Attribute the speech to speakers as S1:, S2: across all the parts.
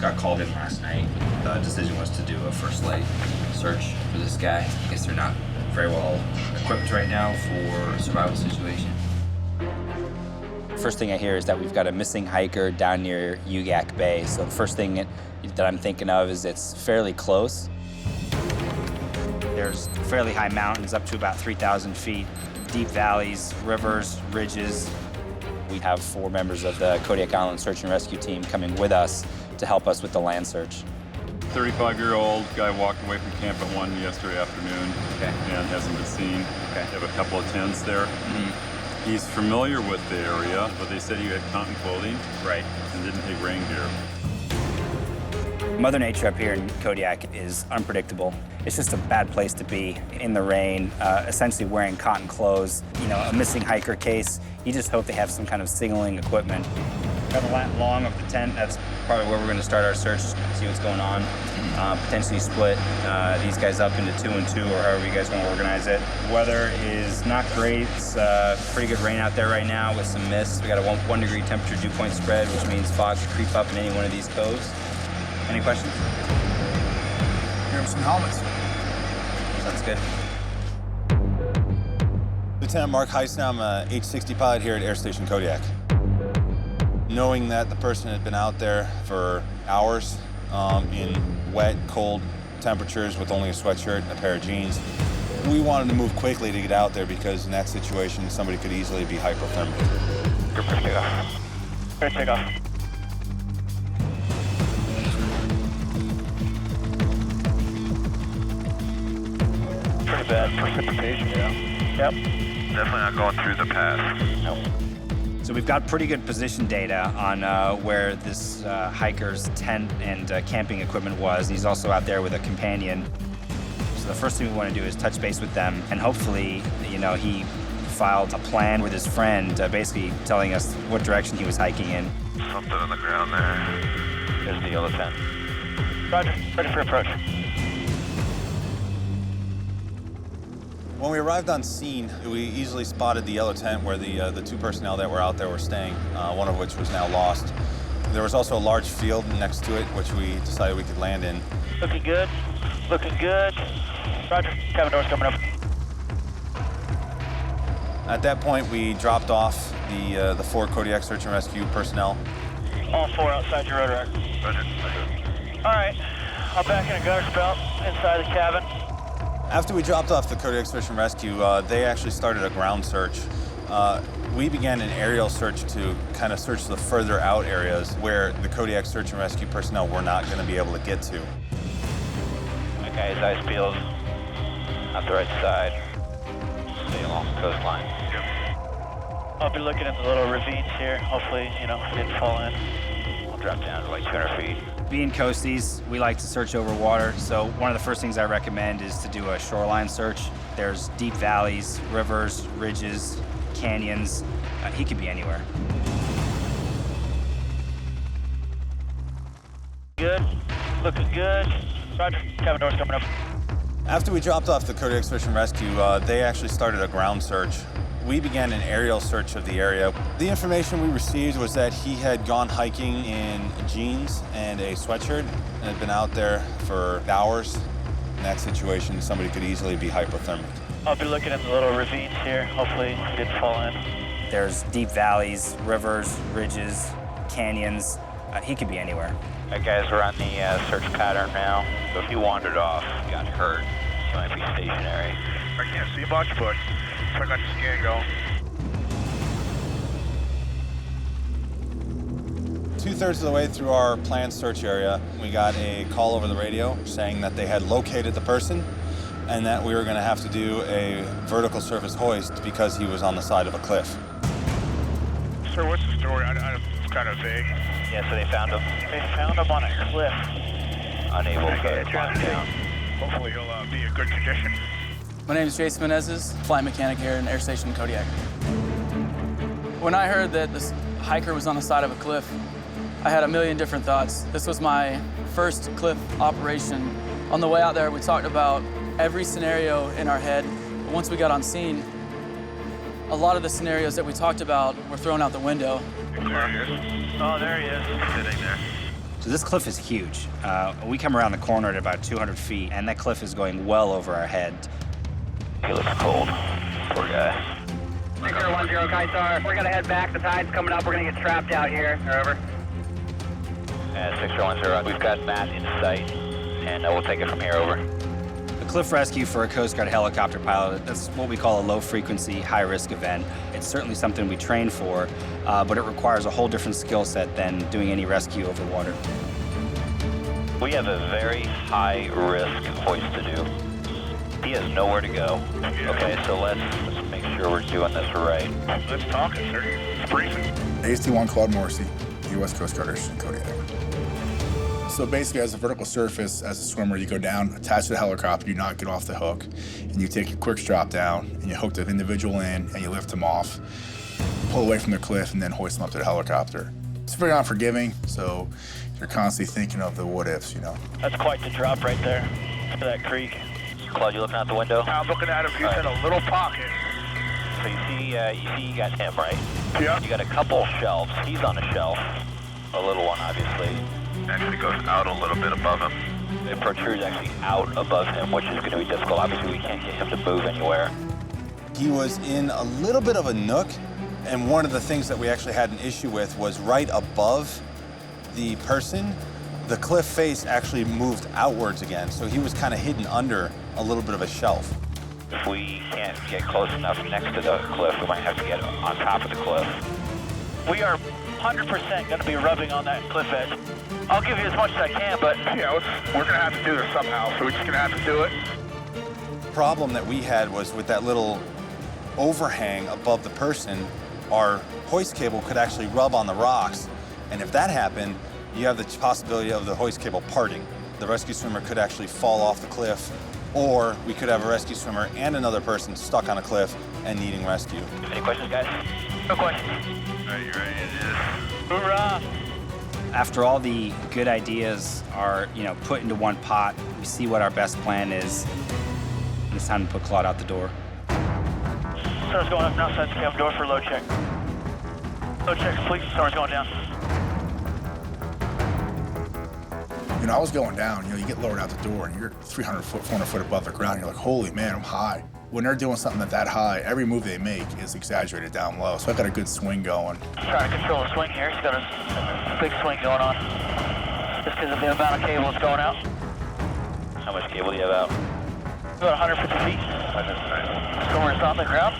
S1: got called in last night. The decision was to do a first light search for this guy. I guess they're not very well equipped right now for a survival situation. First thing I hear is that we've got a missing hiker down near Kodiak Bay. So the first thing that I'm thinking of is it's fairly close. There's fairly high mountains, up to about 3,000 feet, deep valleys, rivers, ridges. We have 4 members of the Kodiak Island Search and Rescue Team coming with us to help us with the land search.
S2: 35-year-old guy walked away from camp at 1 yesterday afternoon.
S1: Okay.
S2: And hasn't been seen.
S1: Okay.
S2: They have a couple of tents there. He's familiar with the area, but they said he had cotton clothing.
S1: Right.
S2: And didn't take rain gear.
S1: Mother Nature up here in Kodiak is unpredictable. It's just a bad place to be in the rain, essentially wearing cotton clothes. You know, a missing hiker case, you just hope they have some kind of signaling equipment. Got a long of the tent. That's probably where we're going to start our search, see what's going on. Potentially split these guys up into 2 and 2, or however you guys want to organize it. Weather is not great. It's pretty good rain out there right now with some mist. We got a 1 degree temperature dew point spread, which means fog could creep up in any one of these coves. Any questions?
S3: Here are some helmets.
S1: Sounds good.
S4: Lieutenant Mark Heisner, I'm a H-60 pilot here at Air Station Kodiak. Knowing that the person had been out there for hours in wet, cold temperatures with only a sweatshirt and a pair of jeans, we wanted to move quickly to get out there because in that situation, somebody could easily be hypothermic.
S5: You're ready to take off. Ready to take off. Pretty bad precipitation, yeah. Yep. Definitely not going through the pass. Nope.
S1: So we've got pretty good position data on where this hiker's tent and camping equipment was. He's also out there with a companion. So the first thing we want to do is touch base with them, and hopefully, you know, he filed a plan with his friend, basically telling us what direction he was hiking in.
S5: Something on the ground there. There's the yellow tent. Roger, ready for approach.
S4: When we arrived on scene, we easily spotted the yellow tent where the 2 personnel that were out there were staying, one of which was now lost. There was also a large field next to it, which we decided we could land in.
S5: Looking good. Looking good. Roger, cabin door's coming up.
S4: At that point, we dropped off the 4 Kodiak Search and Rescue personnel.
S5: All 4 outside your rotor rack. Roger. All right, I'll back in a gunner's belt inside the cabin.
S4: After we dropped off the Kodiak Search and Rescue, they actually started a ground search. We began an aerial search to kind of search the further out areas where the Kodiak Search and Rescue personnel were not going to be able to get to.
S5: Okay, his ice peels out the right side. Stay along the coastline. I'll be looking at the little ravines here. Hopefully, you know, it didn't fall in. We'll drop down to like 200 feet.
S1: Being coasties, we like to search over water, so one of the first things I recommend is to do a shoreline search. There's deep valleys, rivers, ridges, canyons. He could be anywhere.
S5: Good, looking good. Roger, cabin door's coming up.
S4: After we dropped off the Kodiak Search and Rescue, they actually started a ground search. We began an aerial search of the area. The information we received was that he had gone hiking in jeans and a sweatshirt and had been out there for hours. In that situation, somebody could easily be hypothermic.
S5: I'll be looking at the little ravines here. Hopefully it didn't fall in.
S1: There's deep valleys, rivers, ridges, canyons. He could be anywhere.
S5: All right, guys, we're on the search pattern now. So if he wandered off, got hurt, he might be stationary. I can't see much, but I got the scan going.
S4: 2/3 of the way through our planned search area, we got a call over the radio saying that they had located the person and that we were going to have to do a vertical surface hoist because he was on the side of a cliff.
S6: Sir, what's the story? It's kind of vague.
S5: Yeah, so they found him. They found him on a cliff. Unable to climb down.
S6: Hopefully he'll be in good condition.
S7: My name is Jason Menezes, flight mechanic here in Air Station Kodiak. When I heard that this hiker was on the side of a cliff, I had a million different thoughts. This was my first cliff operation. On the way out there, we talked about every scenario in our head. But once we got on scene, a lot of the scenarios that we talked about were thrown out the window.
S6: There he is.
S5: Oh, there he is.
S6: Sitting there.
S1: So this cliff is huge. We come around the corner at about 200 feet, and that cliff is going well over our head.
S5: He looks cold. Poor guy.
S8: 6010 Kaisar, we're gonna head back. The tide's coming up. We're gonna get trapped out here. Over.
S5: Yeah, 6010. We've got Matt in sight, and we'll take it from here. Over.
S1: A cliff rescue for a Coast Guard helicopter pilot, that's what we call a low-frequency, high-risk event. It's certainly something we train for, but it requires a whole different skill set than doing any rescue over water.
S5: We have a very high-risk hoist to do. He has nowhere to go. Okay, so let's make sure we're doing this right.
S6: Let's talk it, sir. It's briefing.
S3: AST-1 Claude Morrissey, U.S. Coast Guard in Kodiak. So basically, as a vertical surface, as a swimmer, you go down, attach to the helicopter, you not get off the hook, and you take a quick drop down, and you hook the individual in, and you lift them off, pull away from the cliff, and then hoist them up to the helicopter. It's very unforgiving, so you're constantly thinking of the what-ifs, you know.
S5: That's quite the drop right there to that creek. Claude, you looking out the window?
S6: I'm looking at him. He's in a little pocket.
S5: So you got him, right?
S6: Yeah.
S5: You got a couple shelves. He's on a shelf. A little one, obviously.
S6: Actually goes out a little bit above him.
S5: It protrudes actually out above him, which is going to be difficult. Obviously, we can't get him to move anywhere.
S4: He was in a little bit of a nook, and one of the things that we actually had an issue with was right above the person, the cliff face actually moved outwards again, so he was kind of hidden under a little bit of a shelf.
S5: If we can't get close enough next to the cliff, we might have to get on top of the cliff. We are 100% going to be rubbing on that cliff edge. I'll give you as much as I can, but
S6: Yeah, we're gonna have to do this somehow, so we're just gonna have to do it.
S4: The problem that we had was with that little overhang above the person, our hoist cable could actually rub on the rocks, and if that happened, you have the possibility of the hoist cable parting. The rescue swimmer could actually fall off the cliff, or we could have a rescue swimmer and another person stuck on a cliff and needing rescue.
S5: any questions, guys? No questions.
S6: Are you ready to do this?
S5: Hoorah!
S1: After all the good ideas are, put into one pot, we see what our best plan is, and it's time to put Claude out the door.
S5: Storm's going up now, so we have a door for load check. Load check complete. Storm's going down.
S3: You know, I was going down, you get lowered out the door, and you're 300 foot, 400 foot above the ground. You're like, holy man, I'm high. When they're doing something that high, every move they make is exaggerated down low. So I got a good swing going.
S5: Trying to control the swing here. He's got a big swing going on. Just because of the amount of cable that's going out. How much cable do you have out? About 150 feet. Swimmer's on the ground.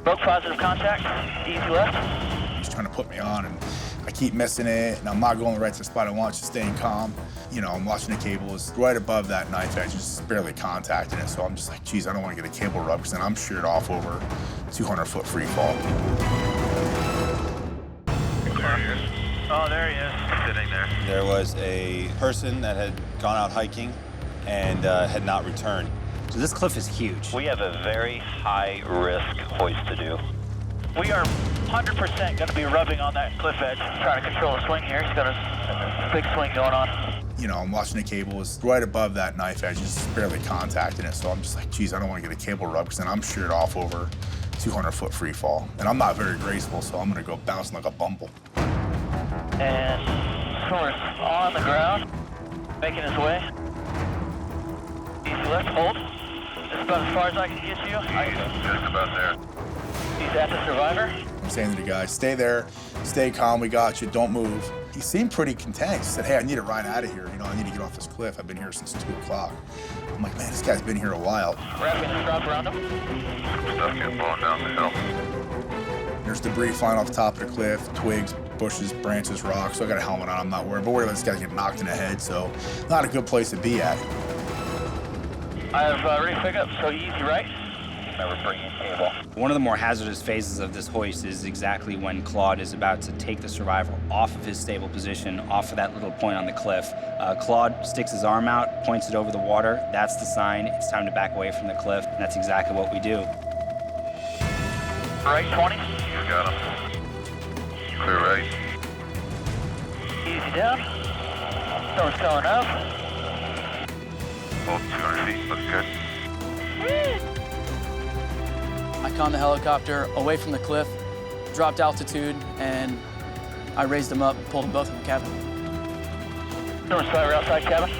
S5: Broke positive contact. Easy left.
S3: He's trying to put me on, and I keep missing it, and I'm not going right to the spot I want, just staying calm. I'm watching the cable. It's right above that knife edge, just barely contacting it. So I'm just like, geez, I don't want to get a cable rub, because then I'm sheared off over 200 foot free fall.
S6: There he is.
S5: Oh, there he is.
S6: Sitting there.
S4: There was a person that had gone out hiking and had not returned.
S1: So this cliff is huge.
S5: We have a very high-risk hoist to do. We are 100% going to be rubbing on that cliff edge. Trying to control the swing here. He's got a big swing going on.
S3: I'm watching the cable. It's right above that knife edge, just barely contacting it. So I'm just like, geez, I don't want to get a cable rub, because then I'm sheared off over 200 foot free fall. And I'm not very graceful, so I'm going to go bouncing like a bumble.
S5: And swimmer's on the ground, making his way. Easy left, hold. Just about as far as I can get you.
S6: He's just about there.
S5: He's at the survivor.
S3: I'm saying to the guy, stay there, stay calm, we got you, don't move. He seemed pretty content. He said, hey, I need to ride out of here. I need to get off this cliff. I've been here since 2 o'clock. I'm like, man, this guy's been here a while.
S5: Wrapping the strap around him.
S6: Stuff getting blown down the hill.
S3: There's debris flying off the top of the cliff, twigs, bushes, branches, rocks. So I got a helmet on, I'm not worried. But worried about this guy getting knocked in the head, so not a good place to be at.
S5: I have ready to pick up, so easy right. Remember bringing cable.
S1: One of the more hazardous phases of this hoist is exactly when Claude is about to take the survivor off of his stable position, off of that little point on the cliff. Claude sticks his arm out, points it over the water. That's the sign. It's time to back away from the cliff. And that's exactly what we do.
S5: Right 20.
S6: You got him. Clear right.
S5: Easy down. Storm's coming up.
S6: Hold 200 feet. Looks good.
S7: I conned the helicopter away from the cliff, dropped altitude, and I raised them up, pulled them both in the cabin.
S5: North slider outside cabin.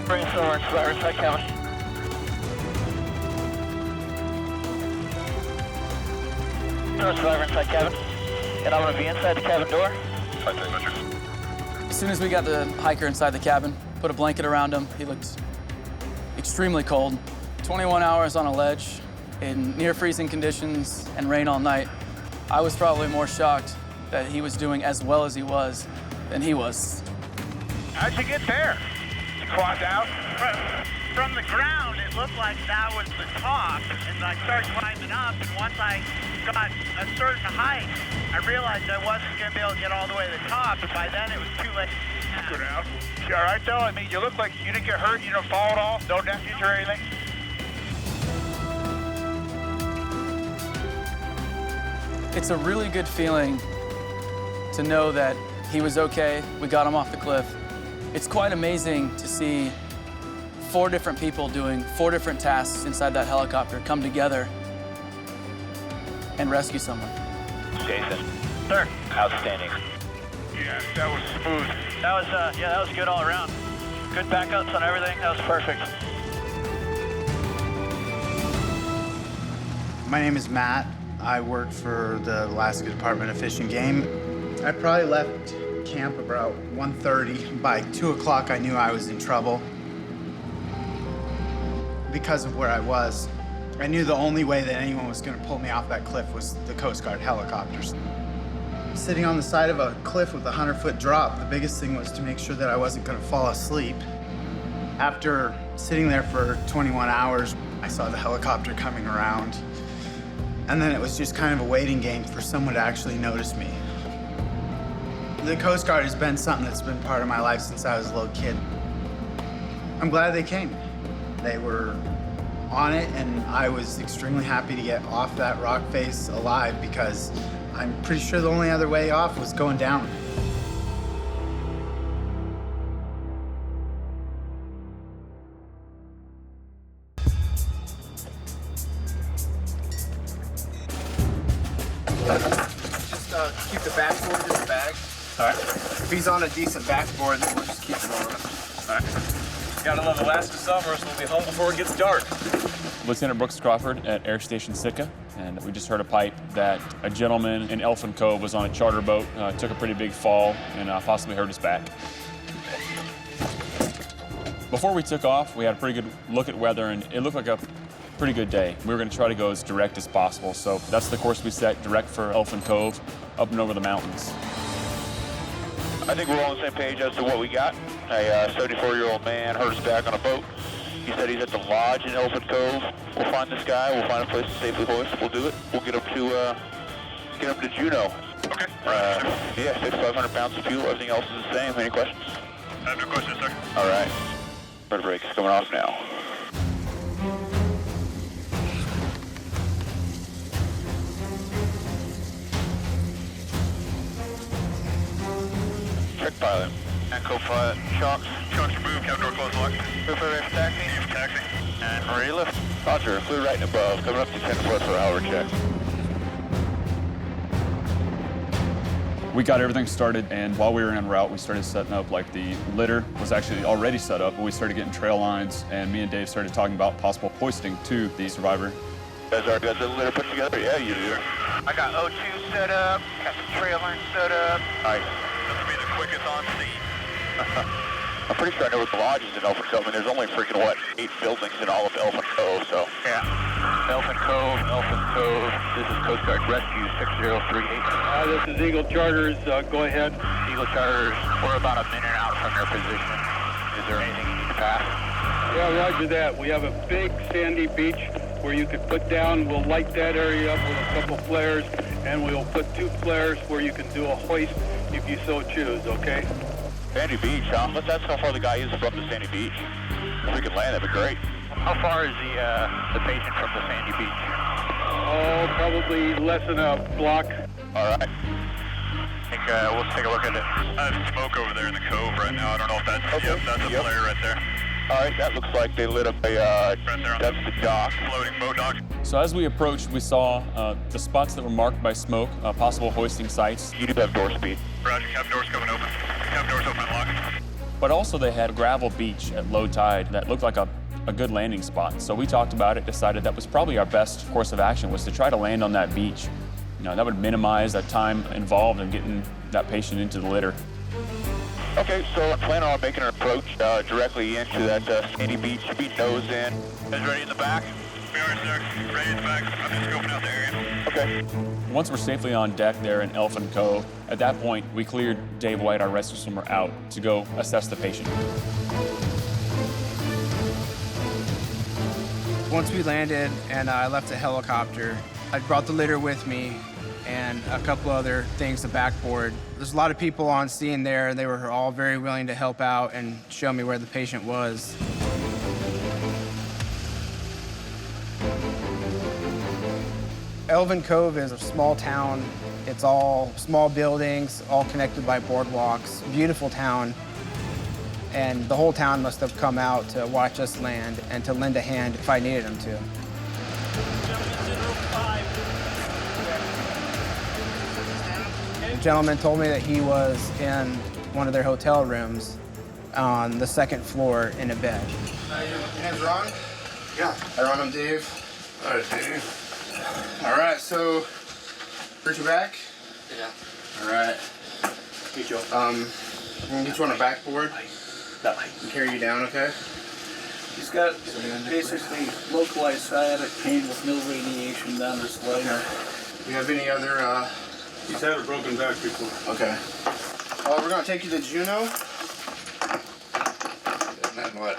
S5: Bring us over and slider inside cabin. North slider inside cabin. And I'm gonna be inside the cabin door.
S7: As soon as we got the hiker inside the cabin, put a blanket around him, he looked extremely cold. 21 hours on a ledge in near freezing conditions and rain all night. I was probably more shocked that he was doing as well as he was than he was.
S6: How'd you get there? You quad out?
S9: From the ground, it looked like that was the top, and I started climbing up, and once I got a certain height, I realized I wasn't going to be able to get all the way to the top, and by then it was too late.
S6: Go down. You all right, though? I mean, you look like you didn't get hurt, you didn't fall at all, no damage or anything?
S7: It's a really good feeling to know that he was okay, we got him off the cliff. It's quite amazing to see 4 different people doing 4 different tasks inside that helicopter come together and rescue someone.
S5: Jason. Sir. Outstanding.
S6: Yeah, that was smooth.
S5: That was good all around. Good backups on everything. That was perfect.
S10: My name is Matt. I work for the Alaska Department of Fish and Game. I probably left camp about 1:30. By 2 o'clock, I knew I was in trouble. Because of where I was, I knew the only way that anyone was going to pull me off that cliff was the Coast Guard helicopters. Sitting on the side of a cliff with a 100-foot drop, the biggest thing was to make sure that I wasn't going to fall asleep. After sitting there for 21 hours, I saw the helicopter coming around. And then it was just kind of a waiting game for someone to actually notice me. The Coast Guard has been something that's been part of my life since I was a little kid. I'm glad they came. They were on it, and I was extremely happy to get off that rock face alive because I'm pretty sure the only other way off was going down.
S11: Just keep the backboard in the bag.
S6: All right.
S11: If he's on a decent backboard, then we'll just keep him on.
S6: All right. Gotta love Alaska summer, so we'll be home before it gets dark.
S12: Lieutenant Brooks Crawford at Air Station Sitka, and we just heard a pipe that a gentleman in Elfin Cove was on a charter boat, took a pretty big fall, and possibly hurt his back. Before we took off, we had a pretty good look at weather, and it looked like a pretty good day. We were going to try to go as direct as possible, so that's the course we set, direct for Elfin Cove, up and over the mountains.
S5: I think we're all on the same page as to what we got. A 74-year-old man hurt his back on a boat. He said he's at the lodge in Elfin Cove. We'll find this guy. We'll find a place to safely hoist. We'll do it. We'll get him to Juneau.
S6: Okay.
S5: Yeah, 6,500 pounds of fuel. Everything else is the same. Any questions?
S6: I have no questions, sir.
S5: All right. Rudder brake is coming off now. Check pilot. And co-pilot. Shocks.
S6: Shocks removed. Cabin door closed locked.
S5: Clear for taxi.
S6: Use taxi.
S5: And ready to lift. Roger. Clear right and above. Coming up to 10 foot per hour check.
S12: We got everything started, and while we were en route, we started setting up, like the litter was actually already set up, but we started getting trail lines, and me and Dave started talking about possible hoisting to the survivor.
S5: You guys already got the litter put together? Yeah, you do.
S9: I got O2 set up, got some trail line set up.
S5: All right.
S6: This will be the quickest on scene.
S5: I'm pretty sure I know what the lodge is in Elfin Cove. I mean, there's only freaking, 8 buildings in all of Elfin Cove, so.
S9: Yeah.
S5: Elfin Cove. This is Coast Guard Rescue 6038.
S6: This is Eagle Charters. Go ahead.
S5: Eagle Charters, we're about a minute out from their position. Is there anything you need to pass?
S6: Yeah, roger that. We have a big sandy beach where you could put down. We'll light that area up with a couple flares, and we'll put 2 flares where you can do a hoist if you so choose, okay?
S5: Sandy Beach, huh? That's how far the guy is from the Sandy Beach. If we could land, that'd be great. How far is the patient from the Sandy Beach?
S6: Oh, probably less than a block.
S5: All right. I think we'll take a look at it.
S6: I have smoke over there in the cove right now. I don't know if that's...
S5: Okay.
S6: Yep, that's a flare right there.
S13: All right, that looks like they lit up a, that's the dock, floating boat dock.
S12: So as we approached, we saw the spots that were marked by smoke, possible hoisting sites.
S13: You do have door speed.
S9: Roger, cabin doors coming open. Cabin doors open and locked.
S12: But also they had a gravel beach at low tide that looked like a good landing spot. So we talked about it, decided that was probably our best course of action was to try to land on that beach. You know, that would minimize that time involved in getting that patient into the litter.
S13: Okay, so I plan on making an approach directly into that sandy beach. Be nose in.
S9: Guys ready in the back? We are, sir. Ready in the back. I'm just scoping out the area.
S13: Okay.
S12: Once we're safely on deck there in Elfin Cove, at that point, we cleared Dave White, our rescue swimmer, out to go assess the patient.
S10: Once we landed and I left the helicopter, I brought the litter with me and a couple other things, the backboard. There's a lot of people on scene there, and they were all very willing to help out and show me where the patient was. Elfin Cove is a small town. It's all small buildings, all connected by boardwalks. Beautiful town. And the whole town must have come out to watch us land and to lend a hand if I needed them to. The gentleman told me that he was in one of their hotel rooms on the second floor in a bed. Your hands are on? Yeah. I run them, Dave.
S14: All right, Dave.
S10: All right, so, hurt your back?
S14: Yeah.
S10: All right.
S14: Get you.
S10: I'm gonna get you on a backboard.
S14: That way.
S10: And carry you down, okay?
S14: He's got basically localized sciatic pain with no radiation down his leg.
S10: Okay. Do you have any other,
S14: He's had a broken back before.
S10: Okay. We're gonna take you to Juneau.
S14: And then what?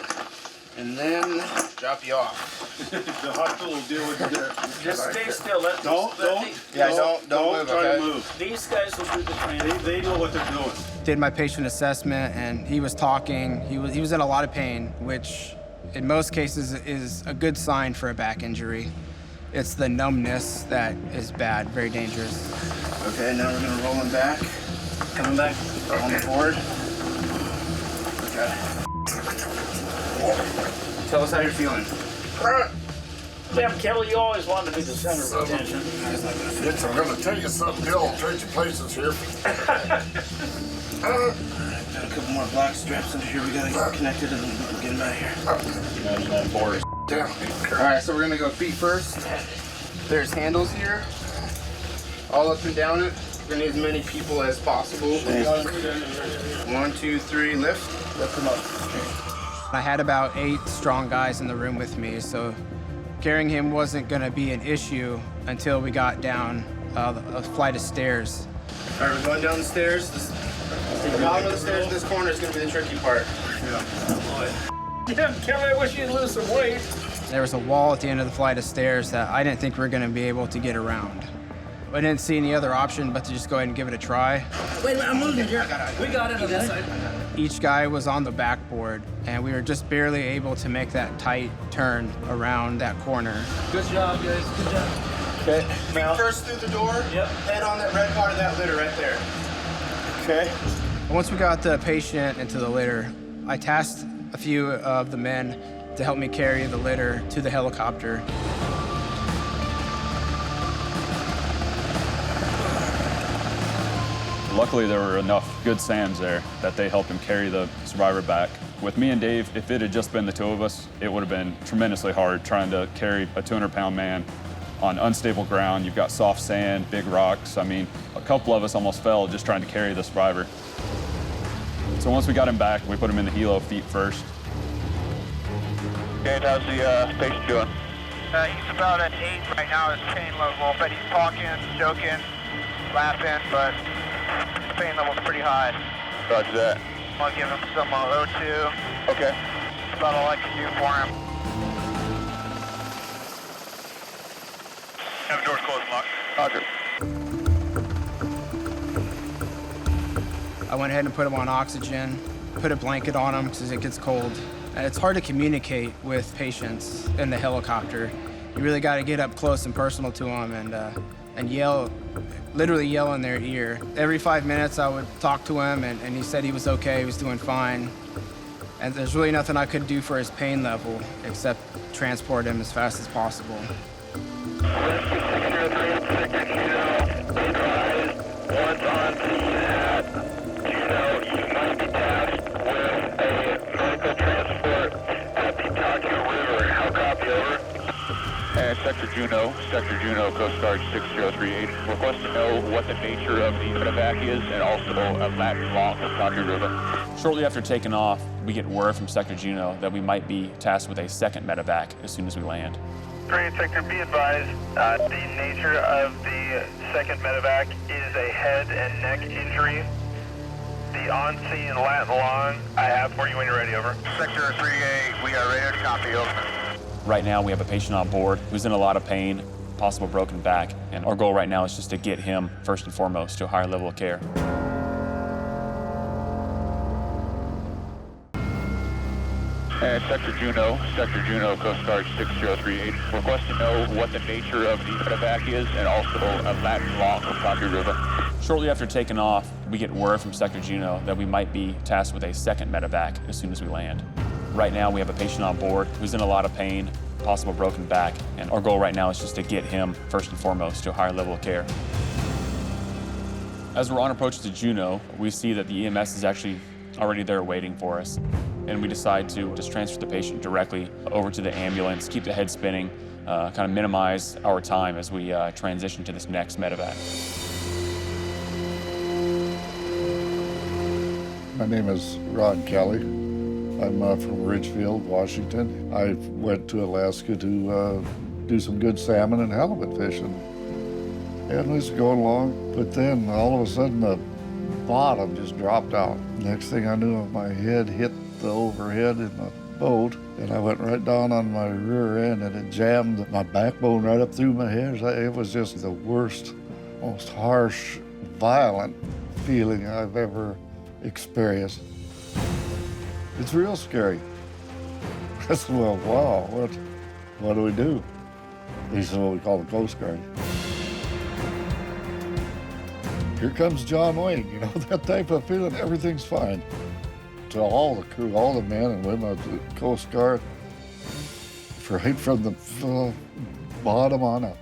S10: And then drop you off.
S14: The hospital will deal with it.
S15: Just stay still.
S14: Don't
S10: move,
S14: try
S10: okay?
S14: to move.
S15: These guys will do the training.
S14: They know what they're doing.
S10: Did my patient assessment, and he was talking. He was in a lot of pain, which in most cases is a good sign for a back injury. It's the numbness that is bad, very dangerous. Okay, now we're gonna roll him back. Coming back on the board. Okay. Tell us how you're feeling.
S15: Damn, Kelly, you always wanted to be the center of attention.
S14: I'm going to tell you something, Bill. I'll trade you places here.
S10: Got a couple more black straps under here. We gotta get connected and get him out of here.
S12: Imagine that board.
S14: Down.
S10: All right, so we're gonna go feet first. There's handles here, all up and down it. We're gonna need as many people as possible. 1, 2, 3, lift. Lift them up. I had about 8 strong guys in the room with me, so carrying him wasn't gonna be an issue until we got down a flight of stairs. All right, we're going down the stairs. The bottom of the stairs in this corner is gonna be the tricky part.
S15: Damn, Kelly, I wish you'd lose some weight.
S10: There was a wall at the end of the flight of stairs that I didn't think we were gonna be able to get around. I didn't see any other option but to just go ahead and give it a try.
S15: Wait a minute, I'm moving here. We got it on this side.
S10: Each guy was on the backboard, and we were just barely able to make that tight turn around that corner.
S15: Good job, guys. Good job.
S10: Okay. Feet first through the door.
S15: Yep.
S10: Head on that red part of that litter right there. Okay. Once we got the patient into the litter, I tasked a few of the men to help me carry the litter to the helicopter.
S12: Luckily, there were enough good SAMs there that they helped him carry the survivor back. With me and Dave, if it had just been the two of us, it would have been tremendously hard trying to carry a 200-pound man on unstable ground. You've got soft sand, big rocks. I mean, a couple of us almost fell just trying to carry the survivor. So once we got him back, we put him in the helo feet first.
S13: Okay, how's the patient doing?
S9: He's about at 8 right now, his pain level, but he's talking, joking, laughing, but his pain level's pretty high.
S13: Roger that.
S9: I'll give him some O2.
S13: Okay.
S9: That's about all I can do for him. Have doors closed and locked.
S13: Roger.
S10: I went ahead and put him on oxygen, put a blanket on him because it gets cold. And it's hard to communicate with patients in the helicopter. You really got to get up close and personal to them and yell, literally yell in their ear. Every 5 minutes I would talk to him and he said he was okay, he was doing fine.
S16: And there's really nothing I could do for his pain level except transport him as fast as possible.
S6: Rescue 603 up Sector Juneau. Advise, once on scene at Juneau, you must be tasked with a medical transport at the Kodiak River. How copy, over?
S13: Sector Juneau, Coast Guard 6038. Request to know what the nature of the medevac is and also a lat long of Kodiak River.
S12: Shortly after taking off, we get word from Sector Juneau that we might be tasked with a second medevac as soon as we land.
S9: Great, Sector, be advised, the nature of the second medevac is a head and neck injury. The on-scene lat long, I have for you when you're ready, over.
S13: Sector 3A, we are ready to copy, over.
S12: Right now, we have a patient on board who's in a lot of pain, possible broken back, and our goal right now is just to get him, first and foremost, to a higher level of care.
S13: Sector Juneau, Coast Guard 6038. Request to know what the nature of the medevac is and also a lat long of Kodiak River.
S12: Shortly after taking off, we get word from Sector Juneau that we might be tasked with a second medevac as soon as we land. Right now, we have a patient on board who's in a lot of pain, possible broken back, and our goal right now is just to get him, first and foremost, to a higher level of care. As we're on approach to Juneau, we see that the EMS is actually already there waiting for us, and we decide to just transfer the patient directly over to the ambulance, keep the head spinning, kind of minimize our time as we transition to this next medevac.
S17: My name is Ron Kelly. I'm from Ridgefield, Washington. I went to Alaska to do some good salmon and halibut fishing. And we was going along, but then all of a sudden the bottom just dropped out. Next thing I knew, my head hit the overhead in the boat, and I went right down on my rear end, and it jammed my backbone right up through my head. It was just the worst, most harsh, violent feeling I've ever experienced. It's real scary. I said, well, wow, what do we do? He said, well, we call the Coast Guard. Here comes John Wayne, you know, that type of feeling, everything's fine. To all the crew, all the men and women of the Coast Guard, right from the bottom on up,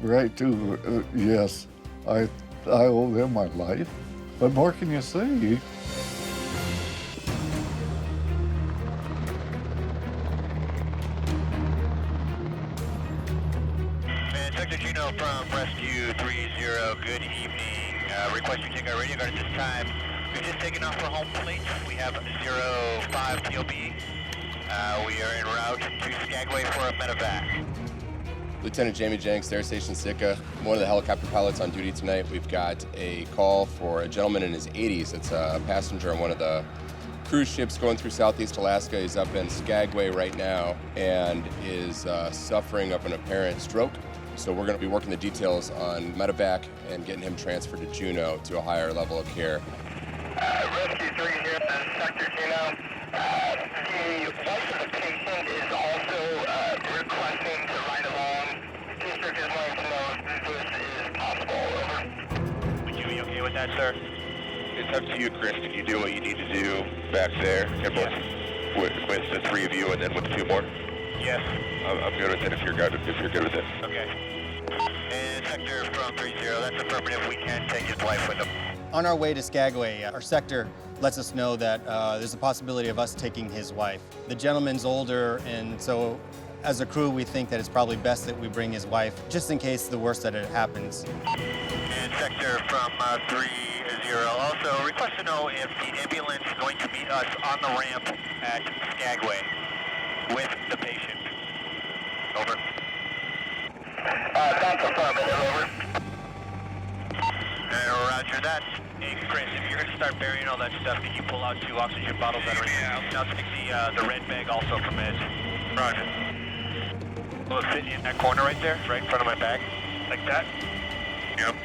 S17: right to, yes, I owe them my life. What more can you say?
S9: Sector Juneau from Rescue 30, good evening. Request you take our radio guard at this time. We've just taken off for home plate. We have 05 POB. We are en route to Skagway for a medevac.
S18: Lieutenant Jamie Jenks, Air Station Sitka. I'm one of the helicopter pilots on duty tonight. We've got a call for a gentleman in his 80s. It's a passenger on one of the cruise ships going through Southeast Alaska. He's up in Skagway right now and is suffering of an apparent stroke. So we're going to be working the details on medevac and getting him transferred to Juneau to a higher level of care.
S9: Rescue 3 here in Sector Juneau. The wife of the patient is also requesting to ride along. District is wanting to know if this is possible. Over. Would you be okay with that, sir?
S13: It's up to you, Chris. Can you do what you need to do back there? With the three of you and then with two more?
S9: Yes.
S13: I'm good with it if you're good with it.
S9: Okay. And Sector from 30, that's affirmative. We can take his wife with him.
S19: On our way to Skagway, our sector lets us know that there's a possibility of us taking his wife. The gentleman's older, and so as a crew, we think that it's probably best that we bring his wife, just in case the worst that it happens.
S9: And Sector from 30, also request to know if the ambulance is going to meet us on the ramp at Skagway with the patient. Over. That's affirmative, over. Roger that. Hey, Chris, if you're going to start burying all that stuff, can you pull out 2 oxygen bottles that are in there? Now stick the red bag also from Ed. Roger. Will it fit in that corner right there, right in front of my bag? Like that? Yep.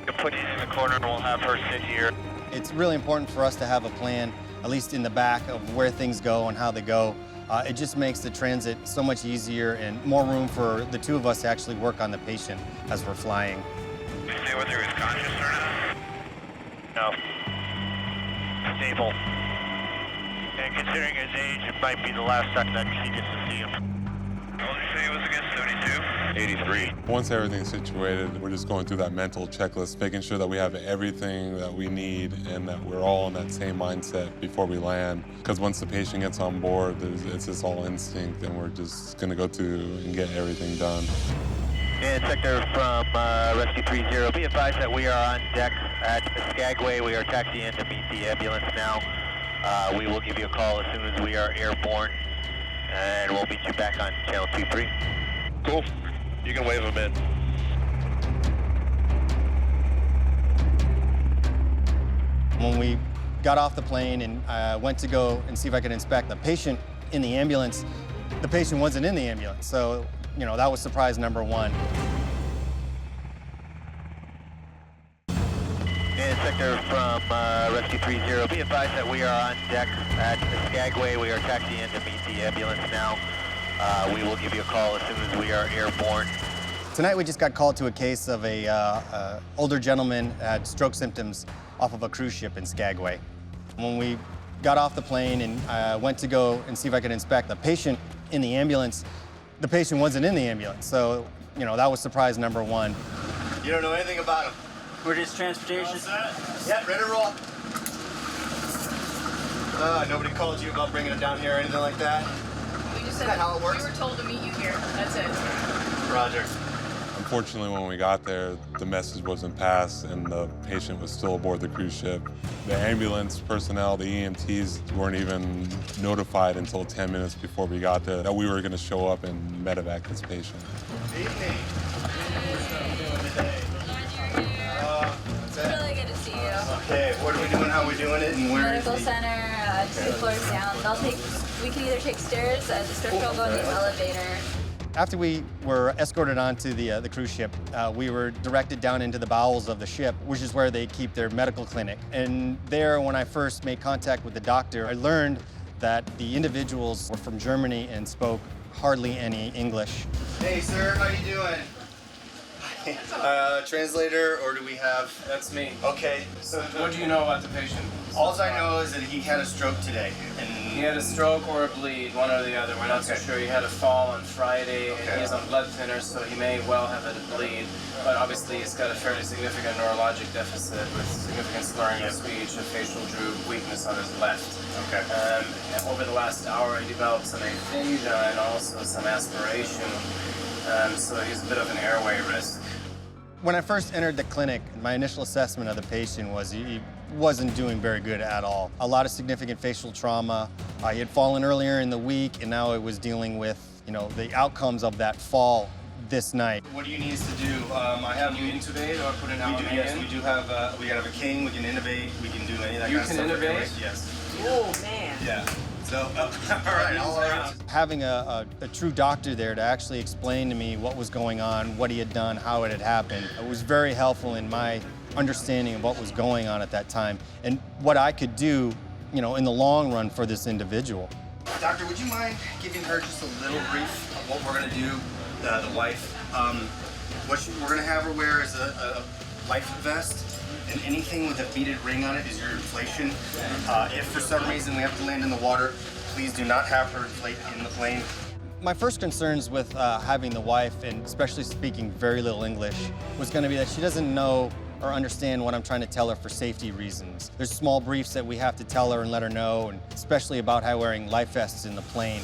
S9: You'll put these in the corner and we'll have her sit here.
S19: It's really important for us to have a plan, at least in the back, of where things go and how they go. It just makes the transit so much easier and more room for the two of us to actually work on the patient as we're flying.
S9: Did you say whether he was conscious or not? No. Stable. And considering his age, it might be the last time that he gets to see him. What did you say it was again, 72?
S2: 83. Once everything's situated, we're just going through that mental checklist, making sure that we have everything that we need and that we're all in that same mindset before we land. Because once the patient gets on board, it's just all instinct, and we're just going to go through and get everything done.
S5: And sector from Rescue 30, be advised that we are on deck at Skagway. We are taxiing to meet the ambulance now. We will give you a call as soon as we are airborne, and we'll meet you back on channel 23.
S9: Cool. You can wave him in.
S19: When we got off the plane and went to go and see if I could inspect the patient in the ambulance, the patient wasn't in the ambulance. So, you know, that was surprise number one.
S5: And sector from Rescue 30, be advised that we are on deck at Skagway. We are taxiing to meet the ambulance now. We will give you a call as soon as we are airborne.
S19: Tonight we just got called to a case of a older gentleman had stroke symptoms off of a cruise ship in Skagway. When we got off the plane and went to go and see if I could inspect the patient in the ambulance, the patient wasn't in the ambulance. So, you know, that was surprise number one.
S11: You don't know anything about him.
S15: We're just transportation.
S11: Yep, ready to roll. Nobody called you about bringing him down here or anything like that?
S20: We just said
S11: how it works?
S20: We were told to meet you here. That's it.
S11: Roger.
S2: Unfortunately, when we got there, the message wasn't passed and the patient was still aboard the cruise ship. The ambulance personnel, the EMTs, weren't even notified until 10 minutes before we got there that we were going to show up and medevac this patient.
S11: Evening.
S20: Really good to see you.
S11: Okay, what are we doing, how are we doing it, and where
S20: Medical
S11: is he?
S20: center, 2 floors down. We can either take stairs, the structure will go in the elevator.
S19: After we were escorted onto the cruise ship, we were directed down into the bowels of the ship, which is where they keep their medical clinic. And there, when I first made contact with the doctor, I learned that the individuals were from Germany and spoke hardly any English.
S11: Hey, sir, how you doing? Translator, or do we have...
S16: That's me.
S11: Okay.
S16: So what do you know about the patient?
S11: All I know is that he had a stroke today. And
S16: He had a stroke or a bleed, one or the other. We're not so sure. He had a fall on Friday, and he's on blood thinners, so he may well have had a bleed. But obviously, he's got a fairly significant neurologic deficit with significant slurring of speech, a facial droop, weakness on his left.
S11: Okay.
S16: Over the last hour, he developed some aphasia and also some aspiration. So he's a bit of an airway risk.
S19: When I first entered the clinic, my initial assessment of the patient was he wasn't doing very good at all. A lot of significant facial trauma. He had fallen earlier in the week, and now it was dealing with, you know, the outcomes of that fall this night.
S11: what do you need us to do? I have you
S16: intubate or put an
S11: LMA in? Yes, we do have, we have a king, we can intubate, we can do any of that
S16: You
S11: kind of
S16: can
S11: stuff.
S16: intubate?
S11: Yes.
S20: Oh, man.
S11: Yeah. So, all right, all around.
S19: Having a true doctor there to actually explain to me what was going on, what he had done, how it had happened, it was very helpful in my understanding of what was going on at that time and what I could do, you know, in the long run for this individual.
S11: Doctor, would you mind giving her just a little brief of what we're going to do, the wife? We're going to have her wear is a life vest, and anything with a beaded ring on it is your inflation. If for some reason we have to land in the water, please do not have her inflate in the plane.
S19: My first concerns with having the wife, and especially speaking very little English, was going to be that she doesn't know or understand what I'm trying to tell her for safety reasons. There's small briefs that we have to tell her and let her know, and especially about how wearing life vests in the plane.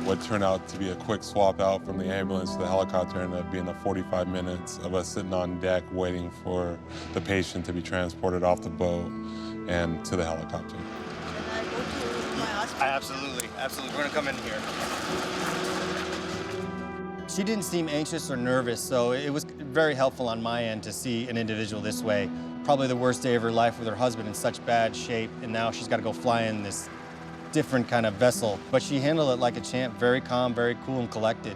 S2: What turned out to be a quick swap out from the ambulance to the helicopter ended up being the 45 minutes of us sitting on deck waiting for the patient to be transported off the boat and to the helicopter.
S11: Absolutely, absolutely. We're gonna come in here.
S19: She didn't seem anxious or nervous, so it was very helpful on my end to see an individual this way. Probably the worst day of her life with her husband in such bad shape, and now she's got to go fly in this different kind of vessel. But she handled it like a champ, very calm, very cool and collected.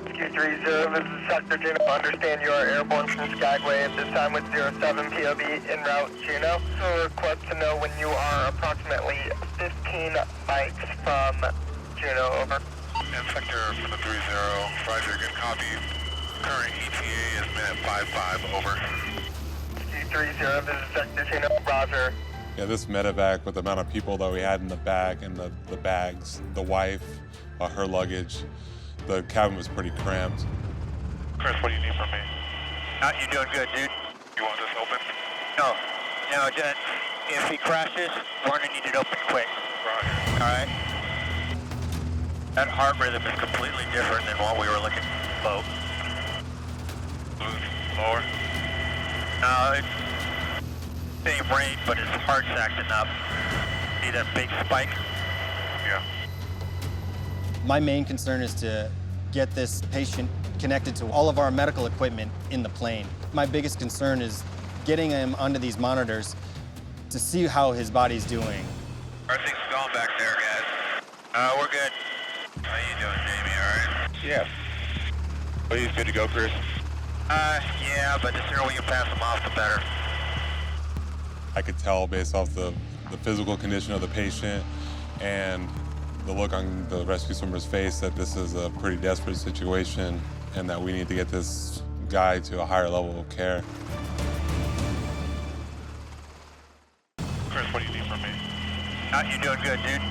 S21: Q30, this is Sector Juneau. Understand you are airborne from Skagway at this time with 07 POB en route Juneau. So request to know when you are approximately 15 mics from Juneau, over.
S9: And Sector for the 30, Roger, good copy.
S21: Current ETA is minute 55, over. Q30, this is Sector Juneau, roger.
S2: Yeah, this medevac with the amount of people that we had in the back and the bags, the wife, her luggage, the cabin was pretty cramped.
S21: Chris, what do you need from me? You're doing good, dude. You want this open? No, just if he crashes, we're gonna need it open quick. Roger. All right. That heart rhythm is completely different than what we were looking at. Low. Move lower. No, it's same range, but his heart's acting up. See that big spike? Yeah.
S19: My main concern is to get this patient connected to all of our medical equipment in the plane. My biggest concern is getting him onto these monitors to see how his body's doing.
S21: Everything's going back there, guys. We're good. How you doing, Jamie? All right? Yeah. Are you good to go, Chris? Yeah, but the sooner we can pass him off, the better.
S2: I could tell based off the physical condition of the patient and the look on the rescue swimmer's face that this is a pretty desperate situation and that we need to get this guy to a higher level of care.
S21: Chris, what do you need from me? You're doing good, dude.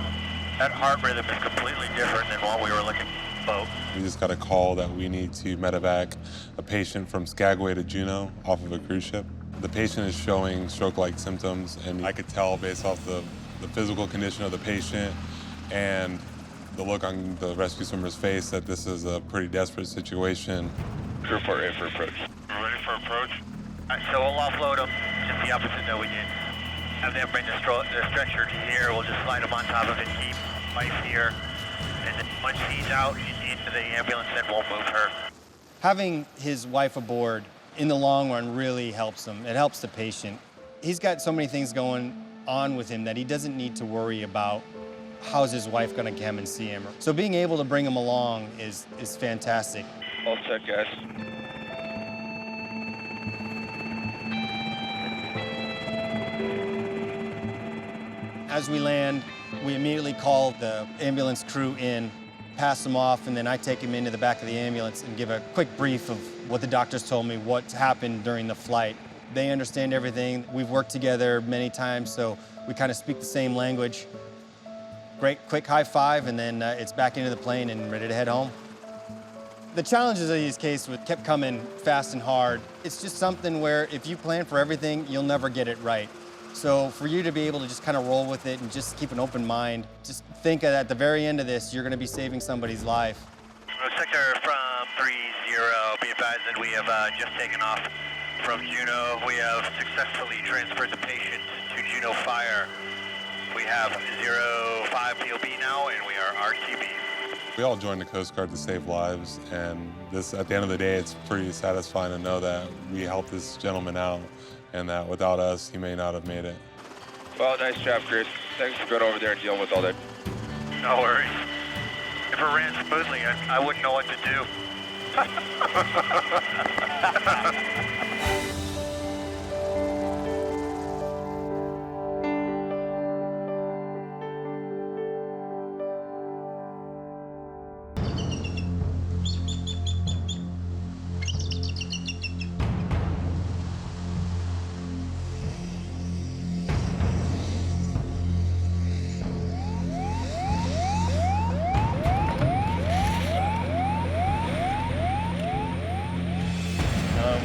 S21: That heart rhythm is completely different than what we were looking for.
S2: We just got a call that we need to medevac a patient from Skagway to Juneau off of a cruise ship. The patient is showing stroke-like symptoms, and I could tell based off the physical condition of the patient and the look on the rescue swimmer's face that this is a pretty desperate situation.
S21: Crew 4 ready for approach. We're ready for approach. All right, so we'll offload him, just the opposite that we did. Have them bring the stretcher to here. We'll just slide him on top of it, keep wife here, and then once he's out into the ambulance, then we'll move her.
S19: Having his wife aboard in the long run really helps him. It helps the patient. He's got so many things going on with him that he doesn't need to worry about how's his wife gonna come and see him. So being able to bring him along is fantastic.
S21: All set, guys.
S19: As we land, we immediately call the ambulance crew in, pass them off, and then I take him into the back of the ambulance and give a quick brief of what the doctors told me, what's happened during the flight. They understand everything. We've worked together many times, so we kind of speak the same language. Great, quick high five, and then it's back into the plane and ready to head home. The challenges of these cases kept coming fast and hard. It's just something where if you plan for everything, you'll never get it right. So for you to be able to just kind of roll with it and just keep an open mind, just think that at the very end of this, you're going to be saving somebody's life.
S21: Sector from 30, be advised that we have just taken off from Juneau. We have successfully transferred the patient to Juneau Fire. We have 05 POB now, and we are RTB.
S2: We all joined the Coast Guard to save lives, and this, at the end of the day, it's pretty satisfying to know that we helped this gentleman out, and that without us, he may not have made it.
S21: Well, nice job, Chris. Thanks for going over there and dealing with all that. No worries. If it ran smoothly, I wouldn't know what to do.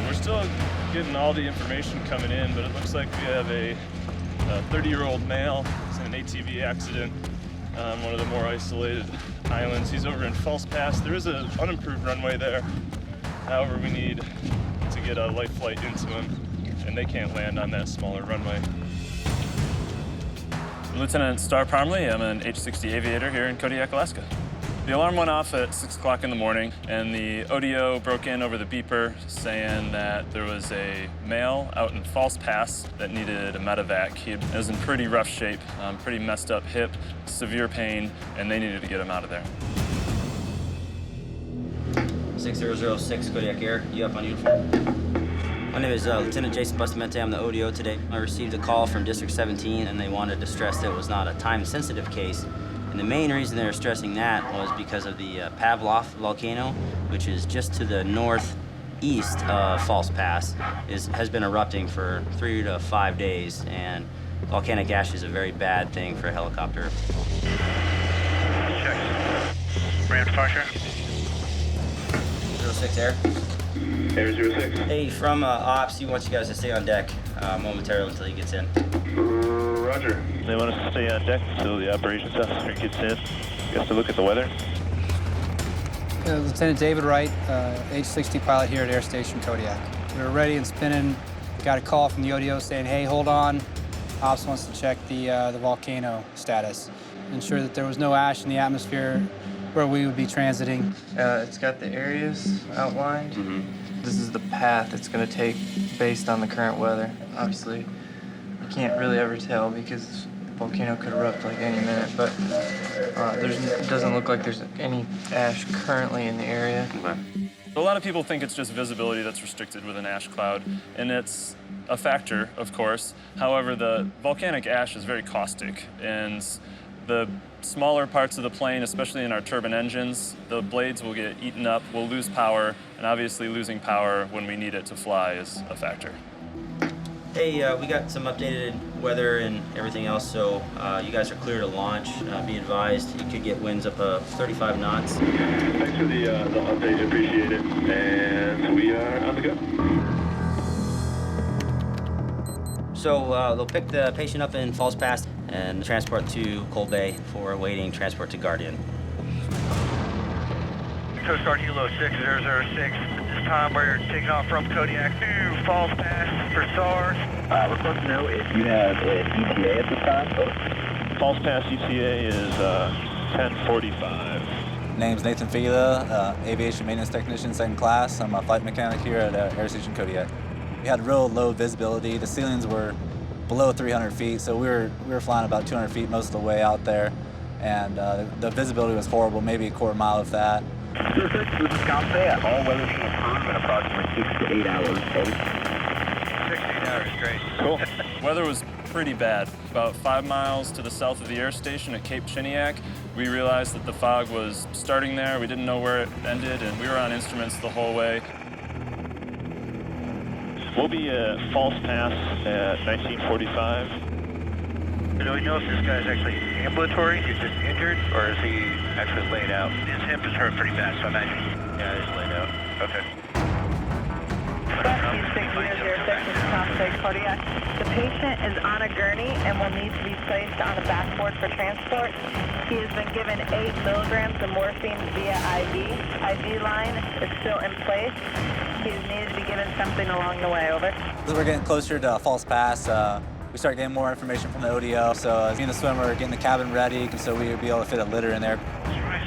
S8: We're still getting all the information coming in, but it looks like we have a 30-year-old male. He's in an ATV accident on one of the more isolated islands. He's over in False Pass. There is an unimproved runway there. However, we need to get a life flight into him, and they can't land on that smaller runway.
S22: Lieutenant Star Parmley. I'm an H-60 aviator here in Kodiak, Alaska. The alarm went off at 6 o'clock in the morning, and the ODO broke in over the beeper saying that there was a male out in False Pass that needed a medevac. He was in pretty rough shape, pretty messed up hip, severe pain, and they needed to get him out of there.
S23: 6006 Kodiak Air, you up on uniform? My name is Lieutenant Jason Bustamante. I'm the ODO today. I received a call from District 17, and they wanted to stress that it was not a time-sensitive case. And the main reason they were stressing that was because of the Pavlov volcano, which is just to the north east of False Pass has been erupting for 3 to 5 days, and volcanic ash is a very bad thing for a helicopter.
S9: Check. Brand departure.
S23: 06 Air.
S9: Air 06.
S23: Hey, from Ops, he wants you guys to stay on deck momentarily until he gets in.
S9: Roger. They want us to stay on deck until the operations officer gets in. You have to look at the weather.
S1: Lieutenant David Wright, H-60 pilot here at Air Station Kodiak. We were ready and spinning. Got a call from the ODO saying, hey, hold on. Ops wants to check the volcano status. Ensure that there was no ash in the atmosphere where we would be transiting.
S3: It's got the areas outlined. This is the path it's going to take based on the current weather. Obviously, you can't really ever tell because the volcano could erupt like any minute, but it doesn't look like there's any ash currently in the area.
S22: A lot of people think it's just visibility that's restricted with an ash cloud, and it's a factor, of course. However, the volcanic ash is very caustic, and the smaller parts of the plane, especially in our turbine engines, the blades will get eaten up, we'll lose power, and obviously losing power when we need it to fly is a factor.
S23: Hey, we got some updated weather and everything else, so you guys are clear to launch. Be advised, you could get winds up 35 knots.
S9: Thanks for the update, appreciate it. And we are on the go.
S23: So they'll pick the patient up in False Pass and transport to Cold Bay for awaiting transport to Guardian.
S9: Coast Guard Hilo 6006. This time we're taking off from Kodiak to Falls Pass for SAR.
S5: We're supposed to know if you have an ETA at this time.
S9: Falls Pass ETA is 10:45.
S4: Name's Nathan Fila, aviation maintenance technician, second class. I'm a flight mechanic here at Air Station Kodiak. We had real low visibility. The ceilings were below 300 feet, so we were flying about 200 feet most of the way out there, and the visibility was horrible, maybe a quarter mile of that.
S5: This is Skagway. All weather should improve in approximately 6 to 8 hours.
S9: 6 to 8 hours, great.
S22: Cool. Weather was pretty bad. About 5 miles to the south of the air station at Cape Chiniak, we realized that the fog was starting there. We didn't know where it ended, and we were on instruments the whole way.
S9: We'll be at Falls Pass at 19:45. Do we know if this guy's actually ambulatory, he's just injured, or is he actually laid out? His hip is hurt pretty bad, so I imagine. Yeah, he's laid out. Okay.
S24: Kodiak. The patient is on a gurney and will need to be placed on a backboard for transport. He has been given 8 milligrams of morphine via IV. IV line is still in place. He's needed to be given something along the way, over.
S4: As we're getting closer to False Pass, we start getting more information from the ODO. So me and the swimmer are getting the cabin ready, so we would be able to fit a litter in there.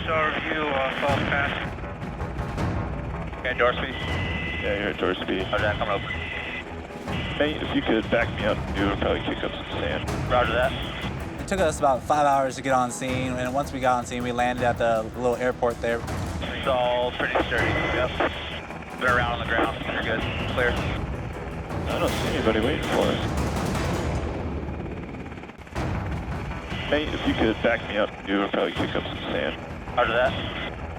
S9: SAR review, Falls Pass. Okay, door speed. Yeah, you're at door speed.
S5: Roger that, coming over.
S9: Mate, if you could back me up, you would probably kick up some sand.
S5: Roger that.
S4: It took us about 5 hours to get on scene, and once we got on scene, we landed at the little airport there.
S5: It's all pretty sturdy. Yep. Been around on the ground. You're good. Clear.
S9: I don't see anybody waiting for us. Mate, if you could back me up, you would probably kick up some sand.
S5: Roger that.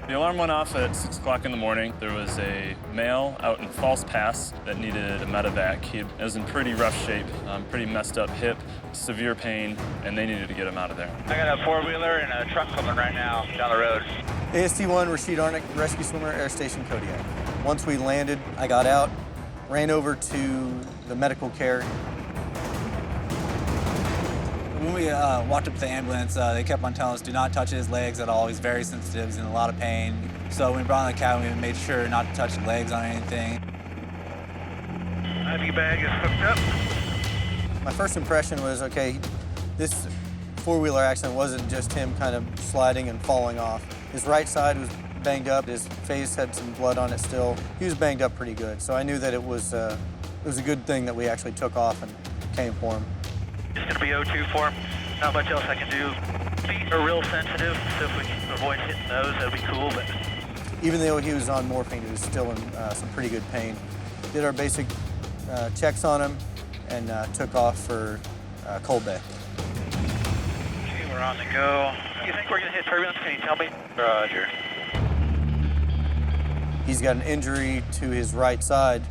S22: The alarm went off at 6 o'clock in the morning. There was a male out in False Pass that needed a medevac. He was in pretty rough shape, pretty messed up hip, severe pain, and they needed to get him out of there.
S5: I got a 4-wheeler and a truck coming right now down the road.
S25: AST-1, Rashid Arnick, rescue swimmer, Air Station Kodiak. Once we landed, I got out, ran over to the medical care.
S4: When we walked up to the ambulance, they kept on telling us, do not touch his legs at all. He's very sensitive, he's in a lot of pain. So when we brought him to the cabin, we made sure not to touch his legs on anything.
S9: IV bag is hooked up.
S25: My first impression was, okay, this 4-wheeler accident wasn't just him kind of sliding and falling off. His right side was banged up, his face had some blood on it still. He was banged up pretty good, so I knew that it was a good thing that we actually took off and came for him.
S9: It's gonna be O2 for him. Not much else I can do. Feet are real sensitive, so if we can avoid hitting those, that'd be cool, but...
S25: Even though he was on morphine, he was still in some pretty good pain. Did our basic checks on him and took off for Cold Bay.
S9: Okay, we're on the go. You think we're gonna hit turbulence? Can you tell me? Roger.
S25: He's got an injury to his right side.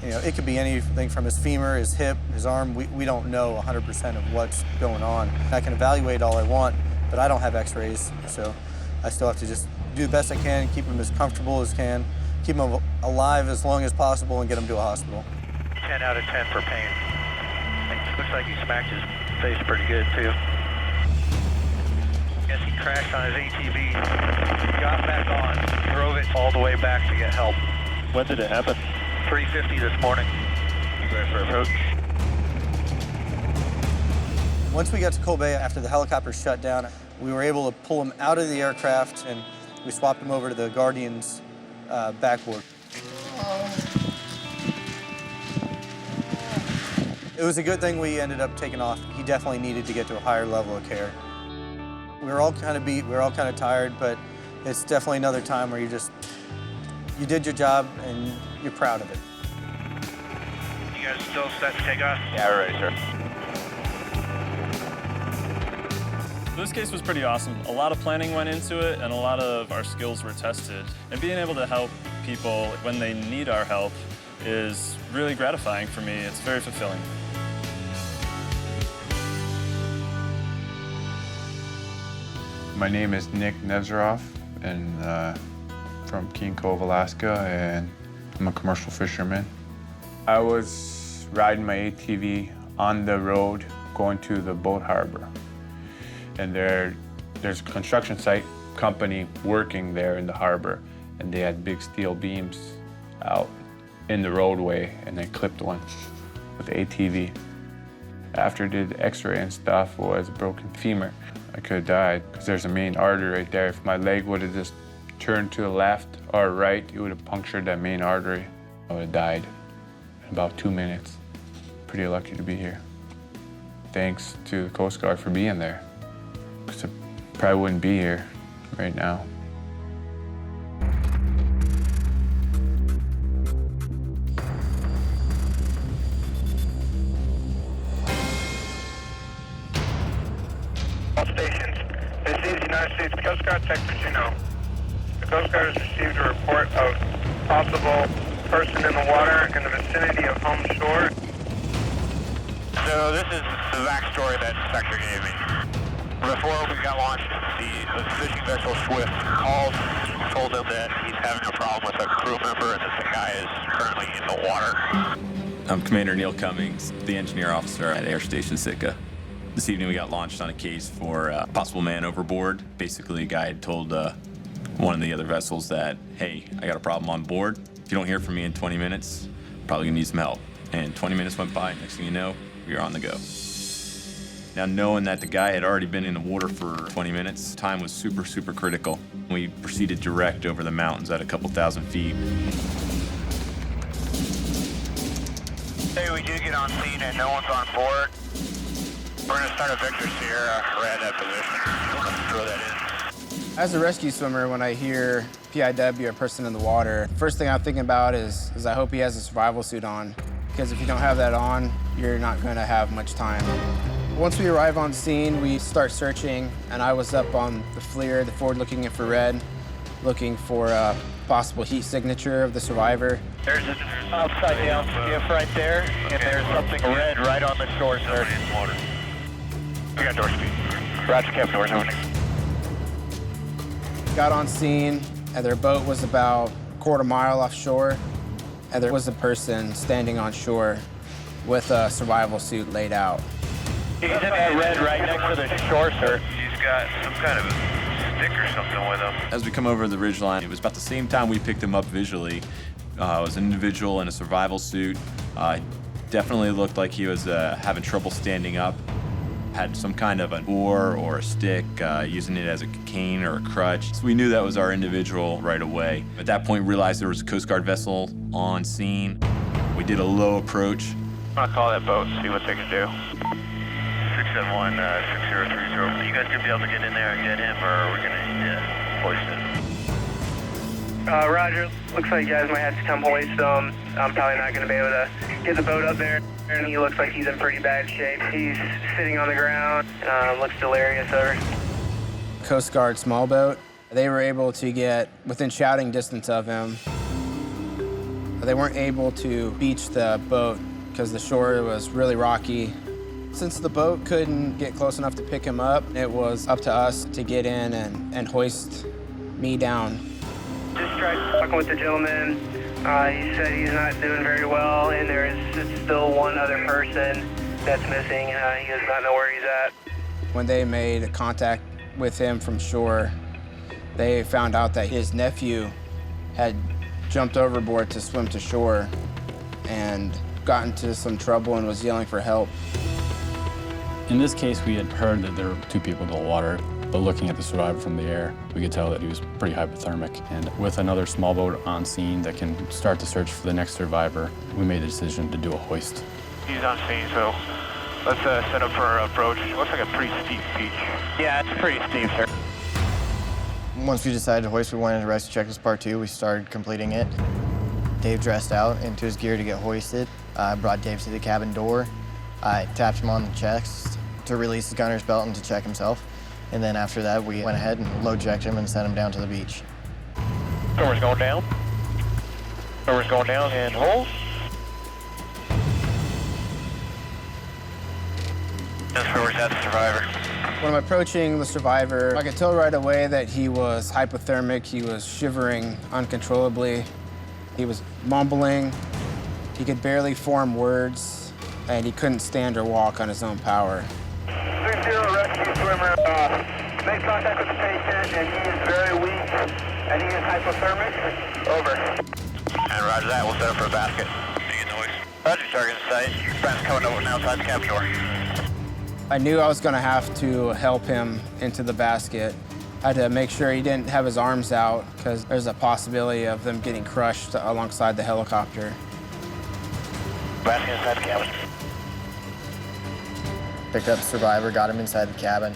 S25: You know, it could be anything from his femur, his hip, his arm. We don't know 100% of what's going on. I can evaluate all I want, but I don't have x-rays, so I still have to just do the best I can, keep him as comfortable as can, keep him alive as long as possible, and get him to a hospital.
S9: 10 out of 10 for pain. Looks like he smacked his face pretty good, too. Guess he crashed on his ATV, got back on, drove it all the way back to get help.
S22: When did it happen?
S9: 3:50 this morning. You guys for approach.
S25: Once we got to Cole Bay after the helicopter shut down, we were able to pull him out of the aircraft and we swapped him over to the Guardian's backboard. It was a good thing we ended up taking off. He definitely needed to get to a higher level of care. We were all kind of beat, we were all kind of tired, but it's definitely another time where you did your job and you're proud of it.
S9: You guys still set to take off?
S5: Yeah, we're ready, sir.
S22: This case was pretty awesome. A lot of planning went into it and a lot of our skills were tested. And being able to help people when they need our help is really gratifying for me. It's very fulfilling.
S6: My name is Nick Nezeroff, and from Elfin Cove, Alaska, and I'm a commercial fisherman. I was riding my ATV on the road going to the boat harbor. And there's a construction site company working there in the harbor, and they had big steel beams out in the roadway, and they clipped one with the ATV. After I did x-ray and stuff, was a broken femur. I could have died because there's a main artery right there. If my leg would have just turned to the left or right, it would have punctured that main artery. I would have died in about 2 minutes. Pretty lucky to be here. Thanks to the Coast Guard for being there, because I probably wouldn't be here right now.
S21: All stations. This is United States Coast Guard, Sector Juneau. The Coast Guard has received a report of possible person in the water in the vicinity of home shore.
S9: So this is the backstory that Sector gave me. Before we got launched, the fishing vessel Swift called, told them that he's having a problem with a crew member and that the guy is currently in the water.
S7: I'm Commander Neil Cummings, the engineer officer at Air Station Sitka. This evening we got launched on a case for a possible man overboard. Basically, a guy had told one of the other vessels that, hey, I got a problem on board. If you don't hear from me in 20 minutes, probably gonna need some help. And 20 minutes went by, next thing you know, we were on the go. Now, knowing that the guy had already been in the water for 20 minutes, time was super, super critical. We proceeded direct over the mountains at a couple thousand feet.
S9: Say we do get on scene and no one's on board. We're gonna start a Victor Sierra right at that position. You wanna throw that in?
S10: As a rescue swimmer, when I hear PIW, a person in the water, first thing I'm thinking about is I hope he has a survival suit on. Because if you don't have that on, you're not gonna have much time. Once we arrive on scene, we start searching, and I was up on the FLIR, the forward-looking infrared, looking for a possible heat signature of the survivor.
S9: There's an upside down skiff right there, and there's something red right on the shore, sir. We got door speed. Roger, Captain, doors opening.
S10: Got on scene, and their boat was about a quarter mile offshore, and there was a person standing on shore with a survival suit laid out.
S9: He's in that red right next to the shore, sir. He's got some kind of a stick or something with him.
S7: As we come over the ridgeline, it was about the same time we picked him up visually. It was an individual in a survival suit. Definitely looked like he was having trouble standing up. Had some kind of an oar or a stick, using it as a cane or a crutch. So we knew that was our individual right away. At that point, we realized there was a Coast Guard vessel on scene. We did a low approach.
S9: I'm gonna call that boat and see what they can do. 671 6030. You guys gonna be able to get in there and get him, or are we gonna need to hoist it?
S21: Roger. Looks like you guys might have to come hoist him. I'm probably not going to be able to get the boat up there. And he looks like he's in pretty bad shape. He's sitting on the ground. Looks delirious, over.
S10: Coast Guard small boat. They were able to get within shouting distance of him. They weren't able to beach the boat because the shore was really rocky. Since the boat couldn't get close enough to pick him up, it was up to us to get in and hoist me down.
S21: Just tried talking with the gentleman. He said he's not doing very well, and there is still one other person that's missing. He does not know where he's at.
S10: When they made contact with him from shore, they found out that his nephew had jumped overboard to swim to shore and got into some trouble and was yelling for help.
S12: In this case, we had heard that there were 2 people in the water, but looking at the survivor from the air, we could tell that he was pretty hypothermic. And with another small boat on scene that can start the search for the next survivor, we made the decision to do a hoist.
S9: He's on scene, so let's set up for our approach. Looks like a pretty steep beach. Yeah, it's pretty steep, sir.
S13: Once we decided to hoist, we went into rescue checklist part 2. We started completing it. Dave dressed out into his gear to get hoisted. I brought Dave to the cabin door. I tapped him on the chest to release the gunner's belt and to check himself. And then after that, we went ahead and load checked him and sent him down to the beach.
S9: Swimmer's going down. Swimmer's going down and hold. Swimmer's at the survivor.
S10: When I'm approaching the survivor, I could tell right away that he was hypothermic. He was shivering uncontrollably. He was mumbling. He could barely form words, and he couldn't stand or walk on his own power.
S21: 3-0 rescue swimmer, made contact with the patient, and he is very weak, and he is hypothermic. Over.
S9: And roger that, we'll set up for a basket. Being noise. Roger, target in sight. Fast coming over now outside the cabin door.
S10: I knew I was going to have to help him into the basket. I had to make sure he didn't have his arms out because there's a possibility of them getting crushed alongside the helicopter.
S9: Basket inside the cabin.
S13: Picked up the survivor, got him inside the cabin.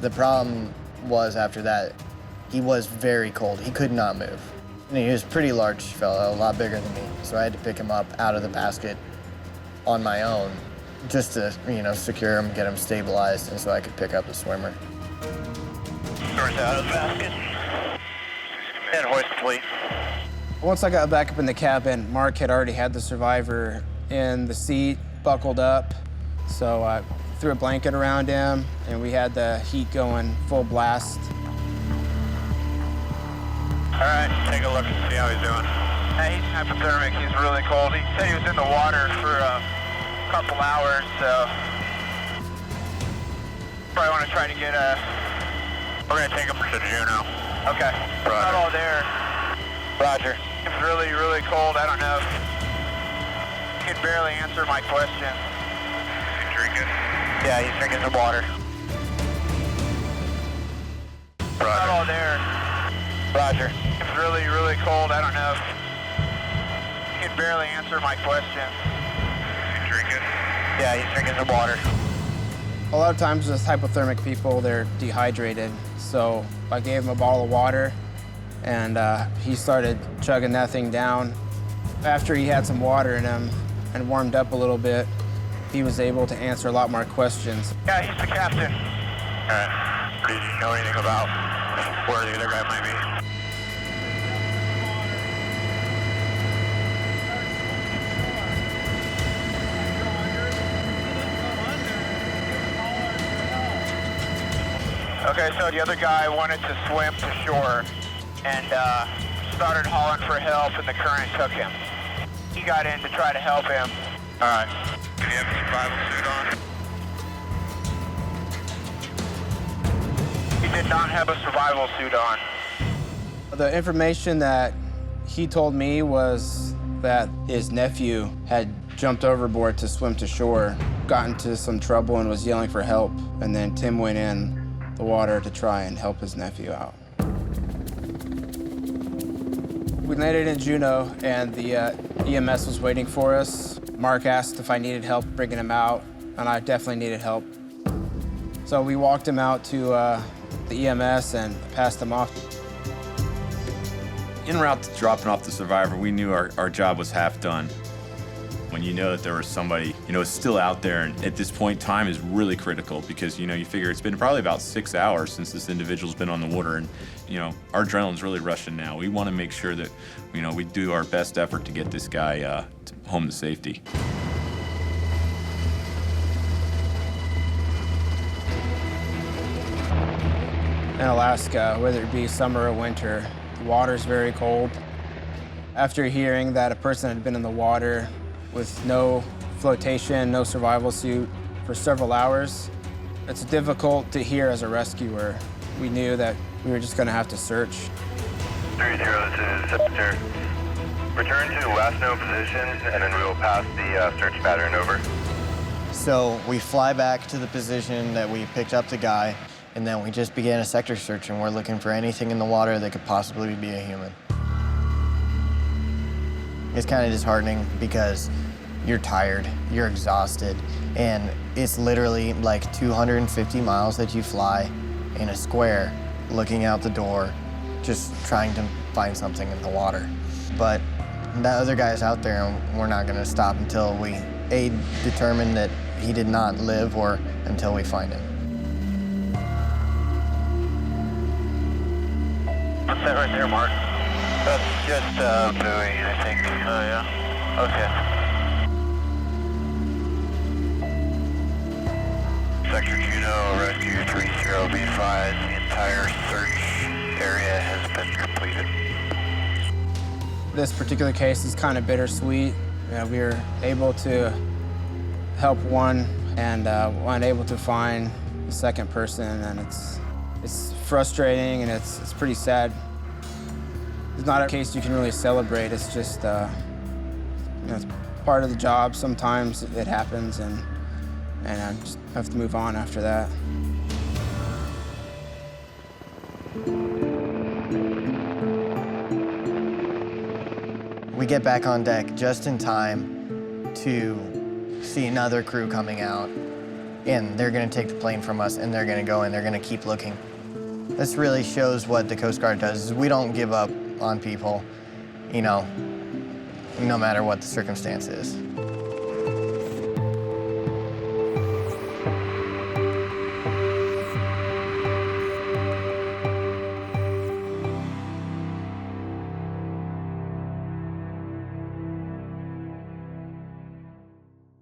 S13: The problem was after that, he was very cold. He could not move. And he was a pretty large fellow, a lot bigger than me. So I had to pick him up out of the basket on my own just to, secure him, get him stabilized, and so I could pick up the swimmer.
S9: Swimmer's out of the basket. And hoist complete.
S10: Once I got back up in the cabin, Mark had already had the survivor in the seat, buckled up. So I threw a blanket around him, and we had the heat going full blast.
S9: All right, take a look and see how he's doing. Hey, he's hypothermic. He's really cold. He said he was in the water for a couple hours, so probably want to try to get we're going to take him to Juneau. Okay. Roger. Not all there. Roger. It's really, really cold. I don't know. He could barely answer my question. He's drinking? Yeah, he's drinking some water. Roger. Not all there. Roger. It's really, really cold. I don't know. He could barely answer my question. He's drinking? Yeah, he's drinking some water.
S10: A lot of times with hypothermic people, they're dehydrated. So I gave him a bottle of water, and he started chugging that thing down. After he had some water in him and warmed up a little bit, he was able to answer a lot more questions.
S9: Yeah, he's the captain. All right. Did you know anything about where the other guy might be? Okay, so the other guy wanted to swim to shore and started hauling for help, and the current took him. He got in to try to help him. All right. Do you have a survival suit on? He did not have a survival suit on.
S10: The information that he told me was that his nephew had jumped overboard to swim to shore, got into some trouble and was yelling for help, and then Tim went in the water to try and help his nephew out. We landed in Juneau, and the EMS was waiting for us. Mark asked if I needed help bringing him out, and I definitely needed help. So we walked him out to the EMS and passed him off.
S7: En route to dropping off the survivor, we knew our job was half done. When you know that there was somebody, is still out there. And at this point, time is really critical because, you figure it's been probably about 6 hours since this individual's been on the water. And, our adrenaline's really rushing now. We want to make sure that, we do our best effort to get this guy home to safety.
S10: In Alaska, whether it be summer or winter, the water's very cold. After hearing that a person had been in the water with no flotation, no survival suit for several hours, it's difficult to hear as a rescuer. We knew that we were just going to have to search.
S21: 30, this is Sector. Return to last known position, and then we will pass the search pattern over.
S13: So we fly back to the position that we picked up the guy, and then we just began a sector search, and we're looking for anything in the water that could possibly be a human. It's kind of disheartening because you're tired, you're exhausted, and it's literally like 250 miles that you fly in a square, looking out the door, just trying to find something in the water. But that other guy's out there, and we're not gonna stop until we, A, determine that he did not live, or until we find him.
S21: What's that right there, Mark? That's just buoy, I think. Oh, yeah? Okay. Sector Juneau, Rescue 30, be advised, the entire search area has been completed.
S10: This particular case is kind of bittersweet. We were able to help one and weren't able to find the second person, and it's frustrating and it's pretty sad. It's not a case you can really celebrate. It's just it's part of the job. Sometimes it happens, and I just have to move on after that.
S13: We get back on deck just in time to see another crew coming out, and they're gonna take the plane from us, and they're gonna go and they're gonna keep looking. This really shows what the Coast Guard does, is we don't give up on people, no matter what the circumstance is.